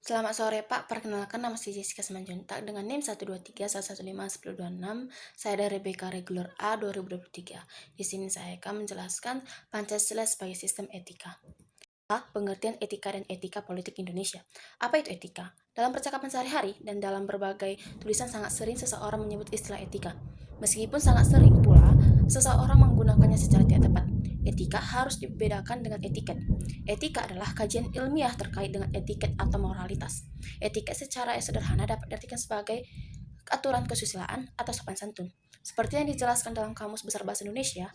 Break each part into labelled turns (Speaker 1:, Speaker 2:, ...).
Speaker 1: Selamat sore Pak, perkenalkan nama saya Jessica Simanjuntak dengan NIM 12311515126. Saya dari BK Regular A 2023. Di sini saya akan menjelaskan Pancasila sebagai sistem etika. Pengertian etika dan etika politik Indonesia. Apa itu etika? Dalam percakapan sehari-hari dan dalam berbagai tulisan sangat sering seseorang menyebut istilah etika. Meskipun sangat sering pula seseorang menggunakannya secara tidak tepat. Etika harus dibedakan dengan etiket. Etika adalah kajian ilmiah terkait dengan etiket atau moralitas. Etiket secara sederhana dapat diartikan sebagai aturan kesusilaan atau sopan santun. Seperti yang dijelaskan dalam Kamus Besar Bahasa Indonesia,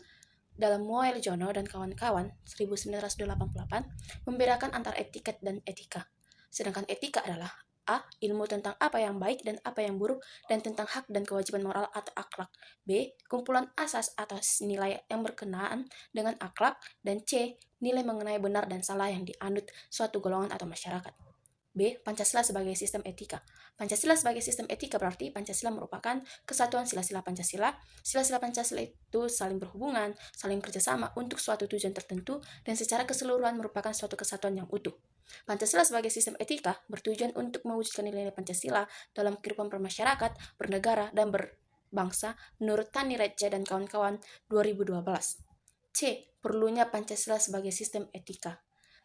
Speaker 1: dalam Moel Jono dan kawan-kawan 1988 membedakan antara etiket dan etika. Sedangkan etika adalah A. Ilmu tentang apa yang baik dan apa yang buruk dan tentang hak dan kewajiban moral atau akhlak. B. Kumpulan asas atau nilai yang berkenaan dengan akhlak. Dan C. Nilai mengenai benar dan salah yang dianut suatu golongan atau masyarakat. B. Pancasila sebagai sistem etika. Pancasila sebagai sistem etika berarti Pancasila merupakan kesatuan sila-sila Pancasila. Sila-sila Pancasila itu saling berhubungan, saling kerjasama untuk suatu tujuan tertentu, dan secara keseluruhan merupakan suatu kesatuan yang utuh. Pancasila sebagai sistem etika bertujuan untuk mewujudkan nilai-nilai Pancasila dalam kehidupan bermasyarakat, bernegara, dan berbangsa menurut Tani Reja dan kawan-kawan 2012. C. Perlunya Pancasila sebagai sistem etika.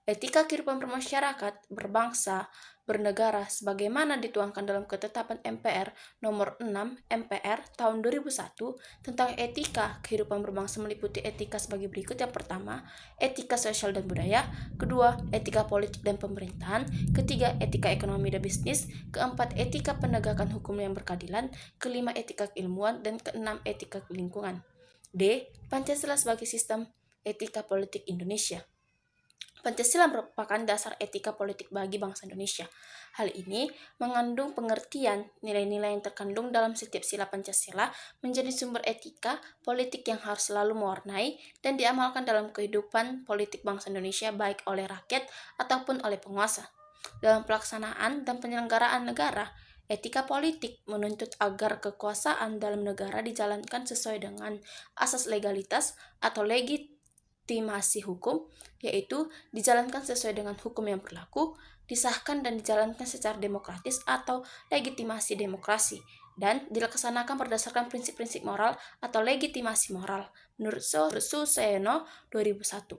Speaker 1: Etika kehidupan bermasyarakat, berbangsa, bernegara sebagaimana dituangkan dalam Ketetapan MPR Nomor 6 MPR tahun 2001 tentang etika kehidupan berbangsa meliputi etika sebagai berikut. Yang pertama, etika sosial dan budaya. Kedua, etika politik dan pemerintahan. Ketiga, etika ekonomi dan bisnis. Keempat, etika penegakan hukum yang berkeadilan. Kelima, etika keilmuan. Dan keenam, etika lingkungan. D. Pancasila sebagai sistem etika politik Indonesia. Pancasila merupakan dasar etika politik bagi bangsa Indonesia. Hal ini mengandung pengertian nilai-nilai yang terkandung dalam setiap sila Pancasila menjadi sumber etika politik yang harus selalu mewarnai dan diamalkan dalam kehidupan politik bangsa Indonesia baik oleh rakyat ataupun oleh penguasa. Dalam pelaksanaan dan penyelenggaraan negara, etika politik menuntut agar kekuasaan dalam negara dijalankan sesuai dengan asas legalitas atau legitimasi hukum, yaitu dijalankan sesuai dengan hukum yang berlaku, disahkan dan dijalankan secara demokratis atau legitimasi demokrasi, dan dilaksanakan berdasarkan prinsip-prinsip moral atau legitimasi moral menurut Suseno 2001.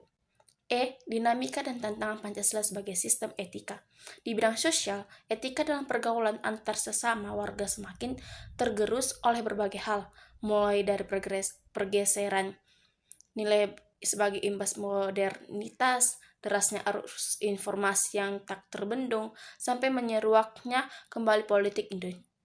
Speaker 1: Dinamika dan tantangan Pancasila sebagai sistem etika. Di bidang sosial, etika dalam pergaulan antar sesama warga semakin tergerus oleh berbagai hal, mulai dari pergeseran nilai sebagai imbas modernitas, derasnya arus informasi yang tak terbendung, sampai menyeruaknya kembali politik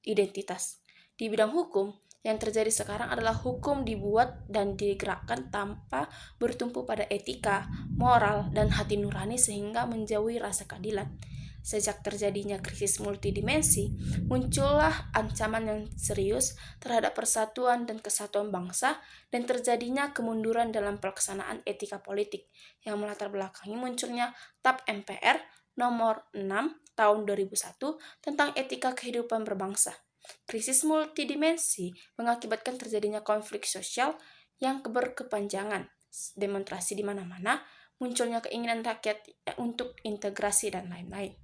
Speaker 1: identitas. Di bidang hukum, yang terjadi sekarang adalah hukum dibuat dan digerakkan tanpa bertumpu pada etika, moral, dan hati nurani sehingga menjauhi rasa keadilan. Sejak terjadinya krisis multidimensi, muncullah ancaman yang serius terhadap persatuan dan kesatuan bangsa dan terjadinya kemunduran dalam pelaksanaan etika politik yang melatar belakangi munculnya TAP MPR nomor 6 tahun 2001 tentang etika kehidupan berbangsa. Krisis multidimensi mengakibatkan terjadinya konflik sosial yang berkepanjangan, demonstrasi di mana-mana, munculnya keinginan rakyat untuk integrasi dan lain-lain.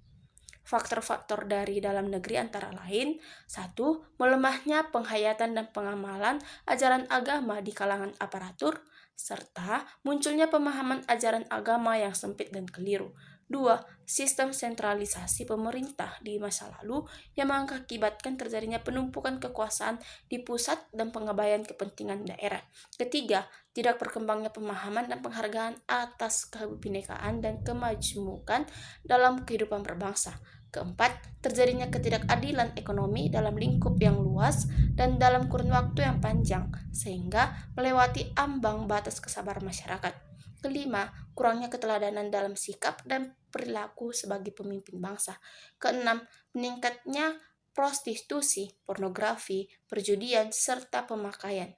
Speaker 1: Faktor-faktor dari dalam negeri antara lain: 1. Melemahnya penghayatan dan pengamalan ajaran agama di kalangan aparatur, serta munculnya pemahaman ajaran agama yang sempit dan keliru. 2. Sistem sentralisasi pemerintah di masa lalu yang mengakibatkan terjadinya penumpukan kekuasaan di pusat dan pengabaian kepentingan daerah. Ketiga, tidak berkembangnya pemahaman dan penghargaan atas kebinekaan dan kemajmukan dalam kehidupan berbangsa. Keempat, terjadinya ketidakadilan ekonomi dalam lingkup yang luas dan dalam kurun waktu yang panjang, sehingga melewati ambang batas kesabaran masyarakat. Kelima, kurangnya keteladanan dalam sikap dan perilaku sebagai pemimpin bangsa. Keenam, meningkatnya prostitusi, pornografi, perjudian, serta pemakaian,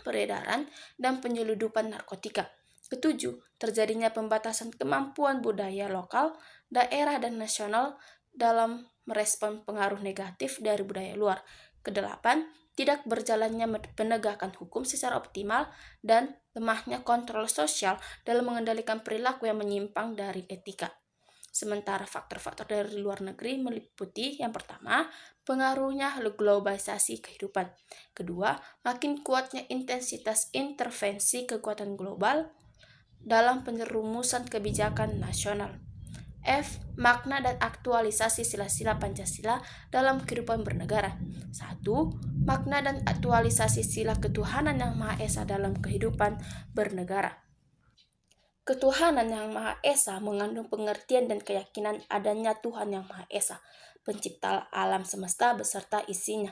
Speaker 1: peredaran, dan penyeludupan narkotika. Ketujuh, terjadinya pembatasan kemampuan budaya lokal, daerah, dan nasional dalam merespon pengaruh negatif dari budaya luar. Kedelapan, tidak berjalannya penegakan hukum secara optimal dan lemahnya kontrol sosial dalam mengendalikan perilaku yang menyimpang dari etika. Sementara faktor-faktor dari luar negeri meliputi yang pertama, pengaruhnya globalisasi kehidupan. Kedua, makin kuatnya intensitas intervensi kekuatan global dalam penjerumusan kebijakan nasional. F. Makna dan aktualisasi sila-sila Pancasila dalam kehidupan bernegara. 1. Makna dan aktualisasi sila ketuhanan yang Maha Esa dalam kehidupan bernegara. Ketuhanan yang Maha Esa mengandung pengertian dan keyakinan adanya Tuhan yang Maha Esa, pencipta alam semesta beserta isinya.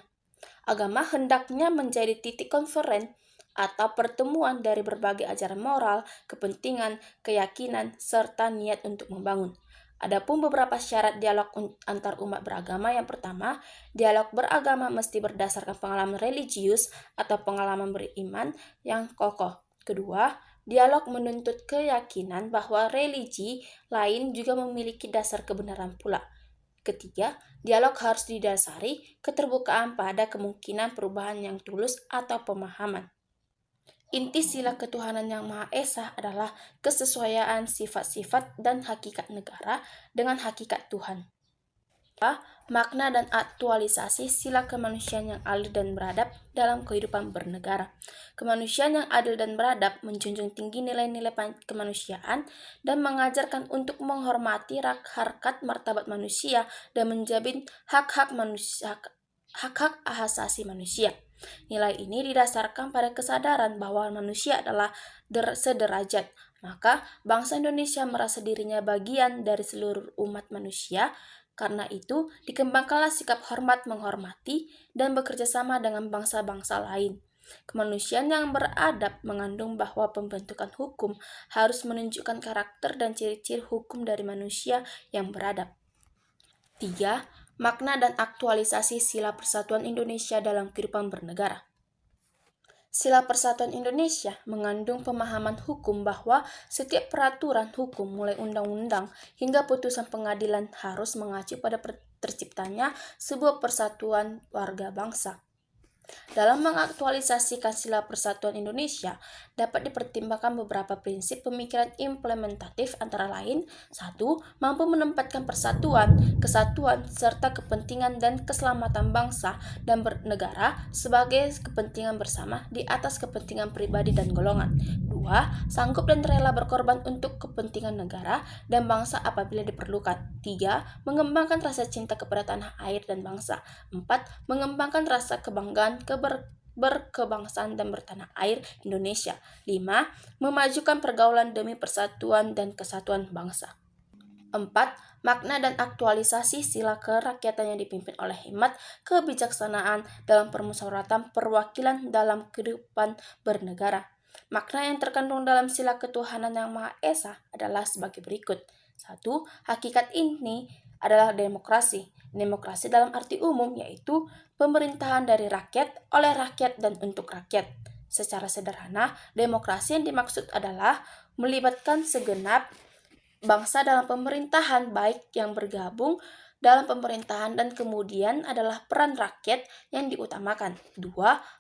Speaker 1: Agama hendaknya menjadi titik konferen atau pertemuan dari berbagai ajaran moral, kepentingan, keyakinan, serta niat untuk membangun. Adapun beberapa syarat dialog antar umat beragama. Yang pertama, dialog beragama mesti berdasarkan pengalaman religius atau pengalaman beriman yang kokoh. Kedua, dialog menuntut keyakinan bahwa religi lain juga memiliki dasar kebenaran pula. Ketiga, dialog harus didasari keterbukaan pada kemungkinan perubahan yang tulus atau pemahaman. Inti sila ketuhanan yang Maha Esa adalah kesesuaian sifat-sifat dan hakikat negara dengan hakikat Tuhan. Makna dan aktualisasi sila kemanusiaan yang adil dan beradab dalam kehidupan bernegara. Kemanusiaan yang adil dan beradab menjunjung tinggi nilai-nilai kemanusiaan dan mengajarkan untuk menghormati harkat martabat manusia dan menjamin hak-hak asasi manusia. Nilai ini didasarkan pada kesadaran bahwa manusia adalah sederajat. Maka bangsa Indonesia merasa dirinya bagian dari seluruh umat manusia. Karena itu, dikembangkanlah sikap hormat menghormati dan bekerja sama dengan bangsa-bangsa lain. Kemanusiaan yang beradab mengandung bahwa pembentukan hukum harus menunjukkan karakter dan ciri-ciri hukum dari manusia yang beradab. 3. Makna dan aktualisasi sila persatuan Indonesia dalam kehidupan bernegara. Sila Persatuan Indonesia mengandung pemahaman hukum bahwa setiap peraturan hukum mulai undang-undang hingga putusan pengadilan harus mengacu pada terciptanya sebuah persatuan warga bangsa. Dalam mengaktualisasikan sila persatuan Indonesia, dapat dipertimbangkan beberapa prinsip pemikiran implementatif antara lain 1. Mampu menempatkan persatuan, kesatuan, serta kepentingan dan keselamatan bangsa dan bernegara sebagai kepentingan bersama di atas kepentingan pribadi dan golongan. 2. Sanggup dan rela berkorban untuk kepentingan negara dan bangsa apabila diperlukan. 3. Mengembangkan rasa cinta kepada tanah air dan bangsa. 4. Mengembangkan rasa kebanggaan berkebangsaan dan bertanah air Indonesia. 5. Memajukan pergaulan demi persatuan dan kesatuan bangsa. 4. Makna dan aktualisasi sila kerakyatan yang dipimpin oleh hikmat kebijaksanaan dalam permusyawaratan perwakilan dalam kehidupan bernegara. Makna yang terkandung dalam sila ketuhanan yang Maha Esa adalah sebagai berikut. 1. Hakikat ini adalah demokrasi. Demokrasi dalam arti umum yaitu pemerintahan dari rakyat, oleh rakyat, dan untuk rakyat. Secara sederhana, demokrasi yang dimaksud adalah melibatkan segenap bangsa dalam pemerintahan, baik yang bergabung dalam pemerintahan dan kemudian adalah peran rakyat yang diutamakan. 2.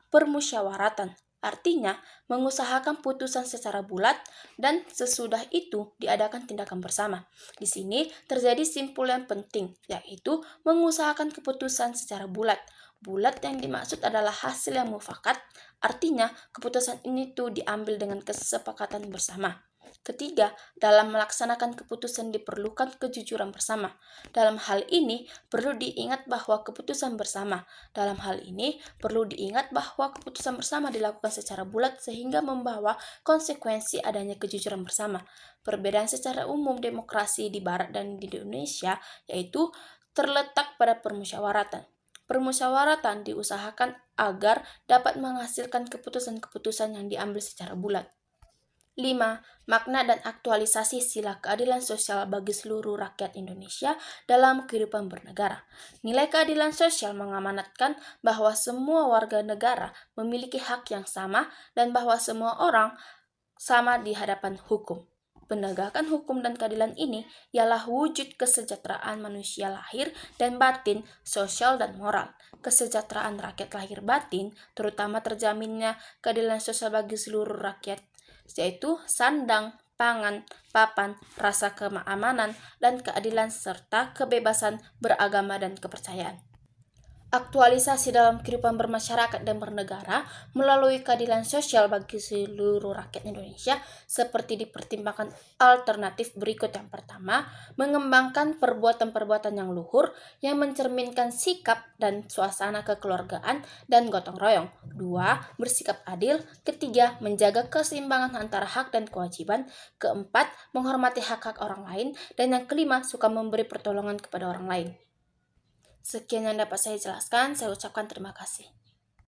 Speaker 1: Permusyawaratan. Artinya, mengusahakan putusan secara bulat dan sesudah itu diadakan tindakan bersama. Di sini terjadi simpul yang penting, yaitu mengusahakan keputusan secara bulat. Bulat yang dimaksud adalah hasil yang mufakat, artinya keputusan ini tuh diambil dengan kesepakatan bersama. Ketiga, dalam melaksanakan keputusan diperlukan kejujuran bersama. Dalam hal ini, perlu diingat bahwa keputusan bersama. Dalam hal ini, perlu diingat bahwa keputusan bersama dilakukan secara bulat sehingga membawa konsekuensi adanya kejujuran bersama. Perbedaan secara umum demokrasi di Barat dan di Indonesia yaitu terletak pada permusyawaratan. Permusyawaratan diusahakan agar dapat menghasilkan keputusan-keputusan yang diambil secara bulat. 5. Makna dan aktualisasi sila keadilan sosial bagi seluruh rakyat Indonesia dalam kehidupan bernegara. Nilai keadilan sosial mengamanatkan bahwa semua warga negara memiliki hak yang sama dan bahwa semua orang sama di hadapan hukum. Penegakan hukum dan keadilan ini ialah wujud kesejahteraan manusia lahir dan batin, sosial dan moral. Kesejahteraan rakyat lahir batin, terutama terjaminnya keadilan sosial bagi seluruh rakyat, yaitu sandang, pangan, papan, rasa keamanan, dan keadilan serta kebebasan beragama dan kepercayaan. Aktualisasi dalam kehidupan bermasyarakat dan bernegara melalui keadilan sosial bagi seluruh rakyat Indonesia seperti dipertimbangkan alternatif berikut. Yang pertama, mengembangkan perbuatan-perbuatan yang luhur yang mencerminkan sikap dan suasana kekeluargaan dan gotong royong. Dua, bersikap adil. Ketiga, menjaga keseimbangan antara hak dan kewajiban. Keempat, menghormati hak-hak orang lain. Dan yang kelima, suka memberi pertolongan kepada orang lain. Sekian yang dapat saya jelaskan, saya ucapkan terima kasih.